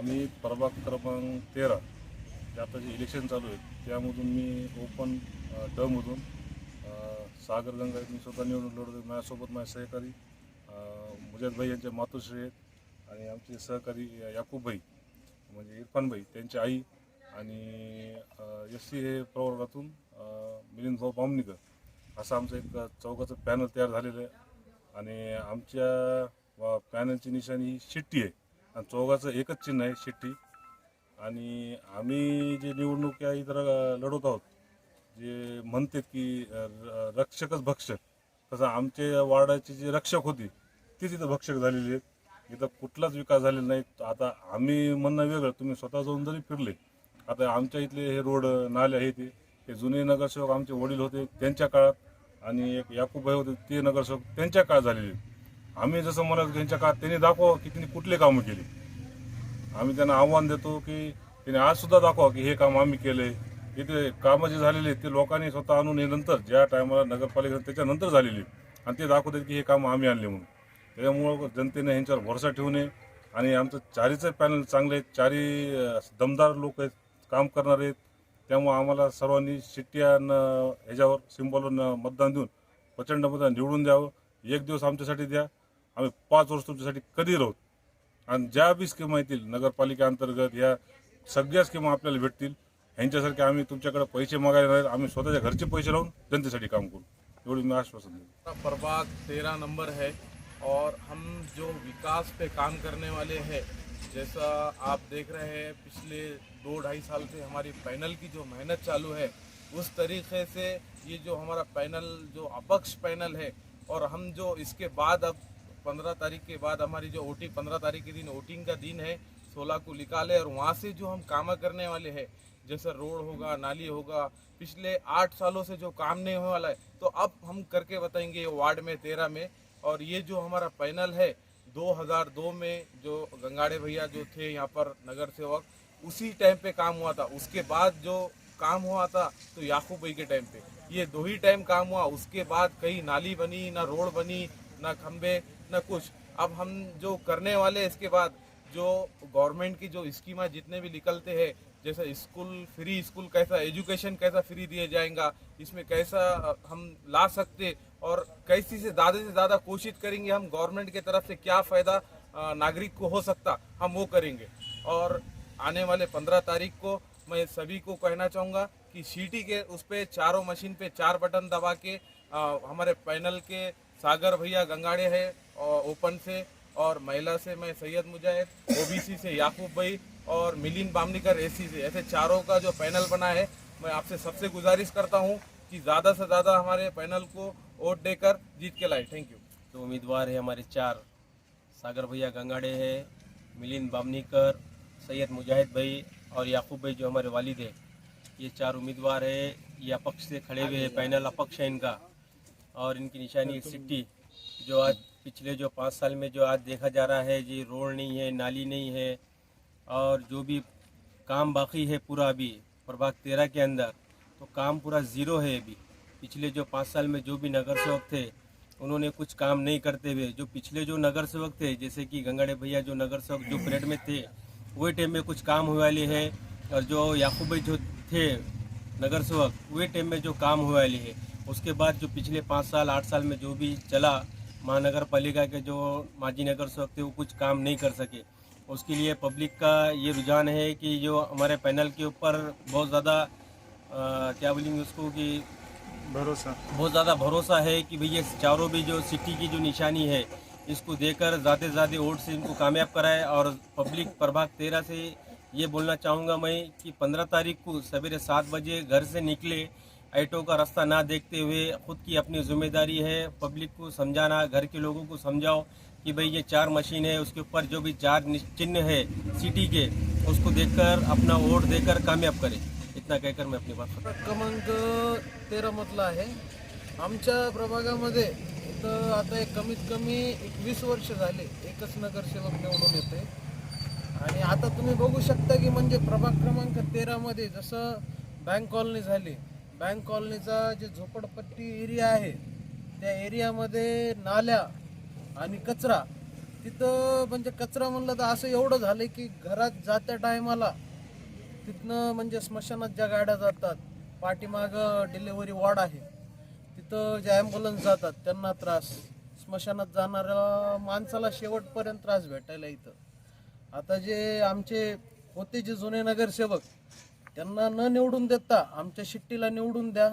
आम्ही प्रभाग क्रमांक 13 जे आता जे इलेक्शन चालू आहे त्यामधून मी ओपन डमधून सागर गंगा मी स्वतः निवडून लढवतो. माझ्यासोबत माझे सहकारी मुजाद भाई यांचे मातोश्री आहेत आणि आमचे सहकारी याकूब भाई म्हणजे इरफान भाई त्यांची आई आणि SC हे प्रवर्गातून मिलिंद भाऊ बामणीकर असं आमचं एक चौघाचं पॅनल तयार झालेलं आहे. आणि आमच्या पॅनलची निशाणी ही शिट्टी आहे आणि चौघाचं एकच चिन्ह आहे शिट्टी. आणि आम्ही जे निवडणुका इथं लढवत आहोत जे म्हणतात की रक्षकच भक्षक, तसं आमचे वार्डाचे जे रक्षक होते ते तिथं भक्षक झालेले आहेत. इथं कुठलाच विकास झालेला नाही. आता आम्ही म्हणणं वेगळं, तुम्ही स्वतः जाऊन जरी फिरले, आता आमच्या इथले हे रोड नाले आहे ते जुने नगरसेवक आमचे वडील होते त्यांच्या काळात आणि एक याकूबभाई होते ते नगरसेवक त्यांच्या काळात झालेले. आम्ही जसं म्हणत त्यांच्या काळात त्यांनी दाखवा की त्यांनी कुठले कामं केली. आम्ही त्यांना आव्हान देतो की त्यांनी आज सुद्धा दाखवा की हे काम आम्ही केले. इथे कामं जे झालेले ते लोकांनी स्वतः आणून हे नंतर ज्या टायमाला नगरपालिका त्याच्यानंतर झालेली आणि ते दाखवतात की हे काम आम्ही आणले म्हणून. त्याच्यामुळं जनतेने ह्यांच्यावर भरोसा ठेवू नये. आणि आमचं चारीचं पॅनल चांगले आहेत, चारी दमदार लोक आहेत, काम करणारे आहेत. त्यामुळं आम्हाला सर्वांनी शिट्ट्यानं ह्याच्यावर सिम्बॉलवर मतदान देऊन प्रचंड मतदान निवडून द्यावं. एक दिवस आमच्यासाठी द्या, आम्ही 5 वर्ष तुमच्यासाठी कधी राहू. आणि ज्या बी स्कीमा येतील नगरपालिकेअंतर्गत या सगळ्या स्कीमा आपल्याला भेटतील. ह्यांच्यासारखे आम्ही तुमच्याकडे पैसे मागायला नाही, आम्ही स्वतःच्या घरचे पैसे लावून जनतेसाठी काम करू, एवढी मी आश्वासन देतो. प्रभाग 13 नंबर है और हम जो विकास पे काम करने वाले हैं, जैसा आप देख रहे हैं पिछले 2-2.5 साल से हमारी पैनल की जो मेहनत चालू है उस तरीके से ये जो हमारा पैनल जो अपक्ष पैनल है और हम जो इसके बाद अब 15 तारीख के बाद हमारी जो वोटिंग 15 तारीख के दिन वोटिंग का दिन है 16 को निकाले और वहाँ से जो हम काम करने वाले हैं जैसे रोड होगा, नाली होगा, पिछले 8 सालों से जो काम नहीं होने वाला है तो अब हम करके बताएंगे वार्ड में 13 में। और ये जो हमारा पैनल है 2002 में जो गंगाड़े भैया जो थे यहाँ पर नगर सेवक उसी टाइम पे काम हुआ था। उसके बाद जो काम हुआ था तो याकूब भाई के टाइम पे ये 2 ही टाइम काम हुआ। उसके बाद कहीं नाली बनी ना, रोड बनी ना, खंबे ना कुछ। अब हम जो करने वाले इसके बाद जो गवर्नमेंट की जो स्कीमा जितने भी निकलते हैं जैसे स्कूल फ्री, स्कूल कैसा, एजुकेशन कैसा फ्री दिया जाएगा, इसमें कैसा हम ला सकते और कैसी से ज़्यादा कोशिश करेंगे हम गवर्नमेंट के तरफ से क्या फ़ायदा नागरिक को हो सकता हम वो करेंगे। और आने वाले 15 तारीख को मैं सभी को कहना चाहूँगा कि सीटी के उस पर चारों मशीन पे 4 बटन दबा के हमारे पैनल के सागर भैया गंगाड़े है ओपन से, और महिला से मैं सैयद मुजाहिद, OBC से याकूब भाई और मिलिंद बामनीकर SC से, ऐसे चारों का जो पैनल बना है मैं आपसे सबसे गुजारिश करता हूँ कि ज़्यादा से ज़्यादा हमारे पैनल को वोट देकर जीत के लाए। Thank you. तो उम्मीदवार है हमारे 4, सागर भैया गंगाड़े है, मिलिंद बामनीकर, सैयद मुजाहिद भाई और याकूब भाई जो हमारे वालिद है। ये 4 उम्मीदवार है। ये अपक्ष से खड़े हुए हैं, पैनल अपक्ष है इनका। और इनकी निशानी सिट्टी जो आज पिछले जो 5 साल में जो आज देखा जा रहा है जी, रोड नहीं है, नाली नहीं है और जो भी काम बाकी है पूरा अभी प्रभाग 13 के अंदर तो काम पूरा ज़ीरो है अभी। पिछले जो 5 साल में जो भी नगर सेवक थे उन्होंने कुछ काम नहीं करते हुए, जो पिछले जो नगर सेवक थे जैसे कि गंगाड़े भैया जो नगर सेवक जो परेड में थे वही टाइम में कुछ काम हुए वाले है, और जो याकूब भाई जो थे नगर सेवक वही टाइम में जो काम हुए वाले है। उसके बाद जो पिछले 5 साल 8 साल में जो भी चला महानगर पालिका के जो माजी नगर सेवक थे वो कुछ काम नहीं कर सके। उसके लिए पब्लिक का ये रुझान है कि जो हमारे पैनल के ऊपर बहुत ज़्यादा क्या बोलेंगे उसको कि बहुत ज़्यादा भरोसा है कि भैया चारों भी जो सिटी की जो निशानी है इसको देकर ज़्यादा से ज़्यादा वोट से इनको कामयाब कराए। और पब्लिक प्रभाग 13 से ये बोलना चाहूँगा मैं कि 15 तारीख को सवेरे 7 बजे घर से निकले, ऑटो का रास्ता ना देखते हुए खुद की अपनी जिम्मेदारी है पब्लिक को समझाना, घर के लोगों को समझाओ कि भाई ये 4 मशीन है उसके ऊपर जो भी 4 चिन्ह है सिटी के उसको देखकर अपना वोट देकर कामयाब करें। इतना कहकर मैं अपनी बात खत्म। क्रमांक 13 मधला आहे। आमच्या प्रभागामध्ये तर आता एक कमीत कमी 21 वर्ष झाले एकच नगरसेवक निवडून येते आणि आता तुम्ही बघू शकता की म्हणजे प्रभाग क्रमांक 13 मध्ये जसं बँक कॉलनी झाली, बँक कॉलनीचा जे झोपडपट्टी एरिया आहे त्या एरियामध्ये नाल्या आणि कचरा तिथं म्हणजे कचरा म्हणलं तर असं एवढं झालं की घरात जात्या टायमाला तिथनं म्हणजे स्मशानात ज्या गाड्या जातात, पाठीमागं डिलेवरी वॉर्ड आहे, तिथं जे ॲम्ब्युलन्स जातात त्यांना त्रास, स्मशानात जाणाऱ्या माणसाला शेवटपर्यंत त्रास भेटायला इथं. आता जे आमचे होते जे जुने नगरसेवक, त्यांना न निवडून देता आमच्या शिट्टीला निवडून द्या,